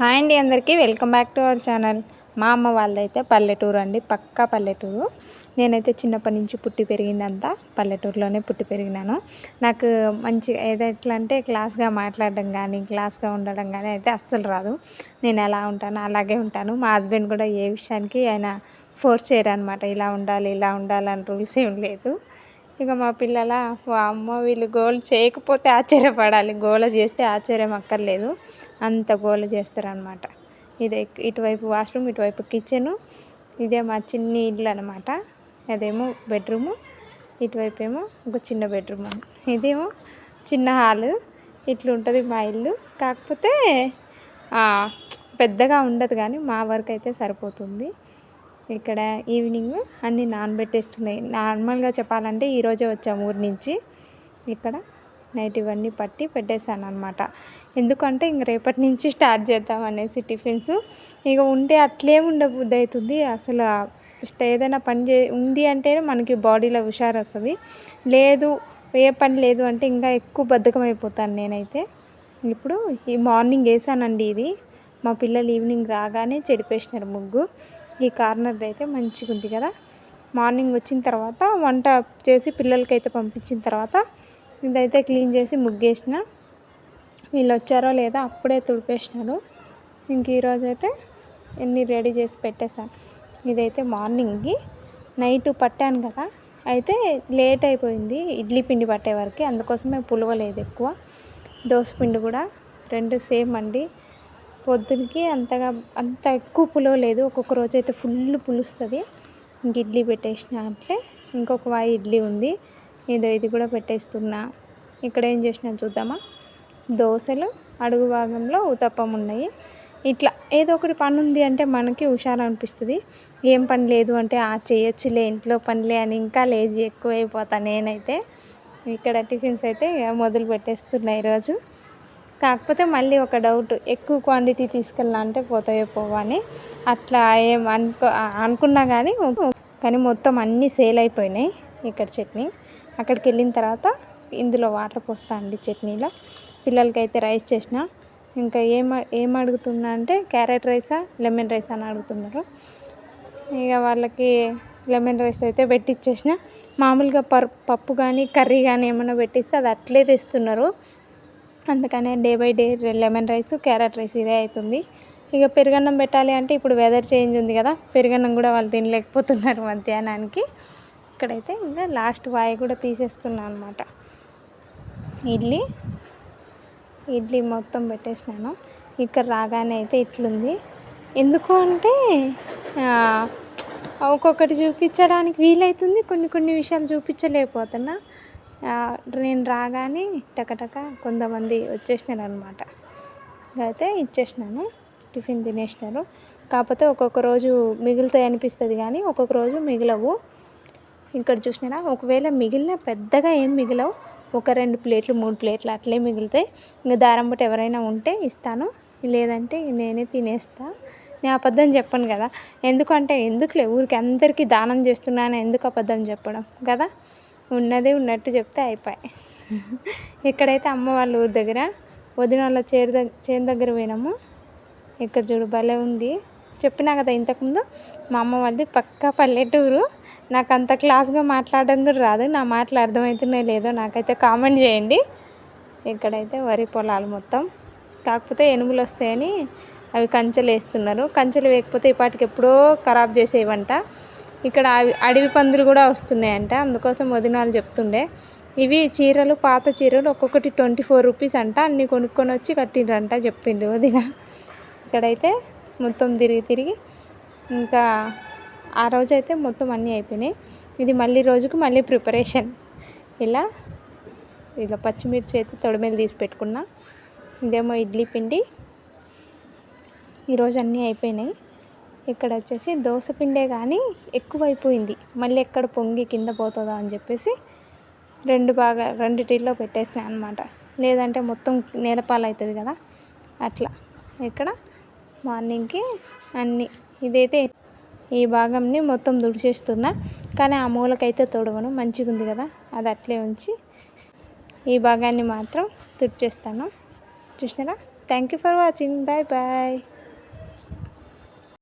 Hi అండి, అందరికీ welcome back to our channel. మా అమ్మ వాళ్ళదైతే పల్లెటూరు అండి, పక్కా పల్లెటూరు. నేనైతే చిన్నప్పటి నుంచి పుట్టి పెరిగిందంతా పల్లెటూరులోనే పుట్టి పెరిగినాను. నాకు మంచి ఎట్లా అంటే క్లాస్గా మాట్లాడడం కానీ క్లాస్గా ఉండడం కానీ అయితే అస్సలు రాదు. నేను ఎలా ఉంటానో అలాగే ఉంటాను. మా హస్బెండ్ కూడా ఏ విషయానికి ఆయన ఫోర్స్ చేయరనమాట. ఇలా ఉండాలి ఇలా ఉండాలని రూల్స్ ఏం లేదు. ఇక మా పిల్లల అమ్మ వీళ్ళు గోల్ చేయకపోతే ఆశ్చర్యపడాలి, గోల చేస్తే ఆశ్చర్యం అక్కర్లేదు, అంత గోల చేస్తారనమాట. ఇది ఇటువైపు వాష్రూమ్, ఇటువైపు కిచెను, ఇదే మా చిన్ని ఇల్లు అనమాట. అదేమో బెడ్రూము, ఇటువైపు ఏమో ఒక చిన్న బెడ్రూమ్, ఇదేమో చిన్న హాలు. ఇట్లుంటుంది మా ఇల్లు. కాకపోతే పెద్దగా ఉండదు కానీ మా వరకు అయితే సరిపోతుంది. ఇక్కడ ఈవినింగ్ అన్నీ నానబెట్టేస్తున్నాయి. నార్మల్గా చెప్పాలంటే ఈరోజే వచ్చాము ఊరి నుంచి. ఇక్కడ నైట్ ఇవన్నీ పట్టి పెట్టేశాను అనమాట. ఎందుకంటే ఇంక రేపటి నుంచి స్టార్ట్ చేద్దాం అనేసి టిఫిన్స్. ఇక ఉంటే అట్లే ఉండబుద్ధి అవుతుంది. అసలు ఏదైనా పని ఉంది అంటే మనకి బాడీలో హుషారు వస్తుంది. లేదు, ఏ పని లేదు అంటే ఇంకా ఎక్కువ బద్ధకం అయిపోతాను నేనైతే. ఇప్పుడు ఈ మార్నింగ్ వేసానండి. ఇది మా పిల్లలు ఈవినింగ్ రాగానే చెడిపేసినారు ముగ్గు. ఈ కార్నర్ది అయితే మంచిగా ఉంది కదా. మార్నింగ్ వచ్చిన తర్వాత వంట చేసి పిల్లలకైతే పంపించిన తర్వాత ఇదైతే క్లీన్ చేసి ముగ్గేసిన. వీళ్ళు వచ్చారో లేదో అప్పుడే తుడిపేసినారు. ఇంక ఈరోజు అయితే ఎన్ని రెడీ చేసి పెట్టేశాను. ఇదైతే మార్నింగ్కి. నైట్ పట్టాను కదా, అయితే లేట్ అయిపోయింది ఇడ్లీ పిండి పట్టే వరకు. అందుకోసమే పులవలేదు ఎక్కువ. దోశ పిండి కూడా రెండు సేమ్ అండి. పొద్దునకి అంత ఎక్కువ పులవలేదు. ఒక్కొక్క రోజు అయితే ఫుల్ పులుస్తుంది. ఇంక ఇడ్లీ పెట్టేసిన అట్లే. ఇంకొక వాయి ఇడ్లీ ఉంది, ఇది కూడా పెట్టేస్తున్నా. ఇక్కడ ఏం చేసినా చూద్దామా. దోశలు, అడుగు భాగంలో ఉతప్పం ఉన్నాయి. ఇట్లా ఏదో ఒకటి పని ఉంది అంటే మనకి హుషారు అనిపిస్తుంది. ఏం పని లేదు అంటే చేయొచ్చులే ఇంట్లో పనిలే అని ఇంకా లేజీ ఎక్కువ అయిపోతాను నేనైతే. ఇక్కడ టిఫిన్స్ అయితే మొదలు పెట్టేస్తున్నాయి ఈరోజు. కాకపోతే మళ్ళీ ఒక డౌట్, ఎక్కువ క్వాంటిటీ తీసుకెళ్ళా అంటే పోతాయో పోవని అట్లా ఏం అనుకున్నా కానీ మొత్తం అన్నీ సేల్ అయిపోయినాయి. ఇక్కడ చట్నీ అక్కడికి వెళ్ళిన తర్వాత ఇందులో వాటర్ పోస్తా అండి చట్నీలో. పిల్లలకైతే రైస్ చేసిన. ఇంకా ఏం అడుగుతున్నా అంటే క్యారెట్ రైసా లెమన్ రైస్ అని అడుగుతున్నారు. ఇక వాళ్ళకి లెమన్ రైస్ అయితే పెట్టిచ్చేసిన. మామూలుగా పప్పు కానీ కర్రీ కానీ ఏమైనా పెట్టిస్తే అది అట్లే తెస్తున్నారు. అందుకనే day by day lemon rice, carrot rice ఇదే అవుతుంది. ఇక పెరుగన్నం పెట్టాలి అంటే ఇప్పుడు వెదర్ చేంజ్ ఉంది కదా, పెరుగన్నం కూడా వాళ్ళు తినలేకపోతున్నారు మధ్యాహ్నానికి. ఇక్కడైతే ఇంకా లాస్ట్ వాయి కూడా తీసేస్తున్నాను అనమాట. ఇడ్లీ మొత్తం పెట్టేసినాను. ఇక్కడ రాగానే అయితే ఇట్లుంది. ఎందుకు అంటే ఒక్కొక్కటి చూపించడానికి వీలవుతుంది, కొన్ని విషయాలు చూపించలేకపోతున్నా. నేను రాగానే టకటక కొంతమంది వచ్చేసినారు అనమాట. అయితే ఇచ్చేసినాను, టిఫిన్ తినేసినారు. కాకపోతే ఒక్కొక్క రోజు మిగులుతాయి అనిపిస్తుంది కానీ ఒక్కొక్క రోజు మిగలవు. ఇక్కడ చూసినారా, ఒకవేళ మిగిలిన పెద్దగా ఏం మిగలవు, ఒక 2 ప్లేట్లు 3 ప్లేట్లు అట్లే మిగులుతాయి. ఇంకా దారం బట్టి ఎవరైనా ఉంటే ఇస్తాను, లేదంటే నేనే తినేస్తా. నేను అబద్ధం చెప్పను కదా. ఎందుకులే ఊరికి అందరికీ దానం చేస్తున్నాను, ఎందుకు అబద్ధం చెప్పడం కదా. ఉన్నదే ఉన్నట్టు చెప్తే అయిపోయి. ఇక్కడైతే అమ్మ వాళ్ళ ఊరి దగ్గర వదిన వాళ్ళ చేను దగ్గర పోయినాము. ఇక్కడ చూడు భలే ఉంది. చెప్పినా కదా ఇంతకుముందు, మా అమ్మ వాళ్ళది పక్కా పల్లెటూరు. నాకు అంత క్లాస్గా మాట్లాడడం కూడా రాదు. నా మాటలు అర్థమవుతున్నాయో లేదో నాకైతే కామెంట్ చేయండి. ఇక్కడైతే వరి పొలాలు మొత్తం. కాకపోతే ఎనుములు వస్తాయని అవి కంచెలు వేస్తున్నారు. కంచెలు వేయకపోతే ఇప్పటికి ఎప్పుడో ఖరాబ్ చేసేవంట. ఇక్కడ అడవి పందులు కూడా వస్తున్నాయంట. అందుకోసం వదినాలు చెప్తుండే. ఇవి చీరలు, పాత చీరలు ఒక్కొక్కటి 24 రూపీస్ అంట. అన్నీ కొనుక్కొని వచ్చి కట్టిండ్రంట చెప్పిండు వదిన. ఇక్కడైతే మొత్తం తిరిగి ఇంకా ఆ రోజైతే మొత్తం అన్నీ అయిపోయినాయి. ఇది మళ్ళీ రోజుకు మళ్ళీ ప్రిపరేషన్. ఇలా పచ్చిమిర్చి అయితే తొడిమేలు తీసి పెట్టుకున్నా. ఇదేమో ఇడ్లీ పిండి. ఈరోజు అన్నీ అయిపోయినాయి. ఇక్కడ వచ్చేసి దోశ పిండే కానీ ఎక్కువైపోయింది, మళ్ళీ ఎక్కడ పొంగి కింద పోతుందో అని చెప్పేసి రెండిటిల్లో పెట్టేసినాయి అనమాట. లేదంటే మొత్తం నేలపాలు అవుతుంది కదా అట్లా. ఇక్కడ మార్నింగ్కి అన్నీ ఇదైతే ఈ భాగంని మొత్తం తుడిచేస్తున్నా, కానీ ఆ మూలకైతే తొడవను. మంచిగా ఉంది కదా, అది అట్లే ఉంచి ఈ భాగాన్ని మాత్రం తుడిచేస్తాను. చూసినారా. Thank you for watching. Bye bye.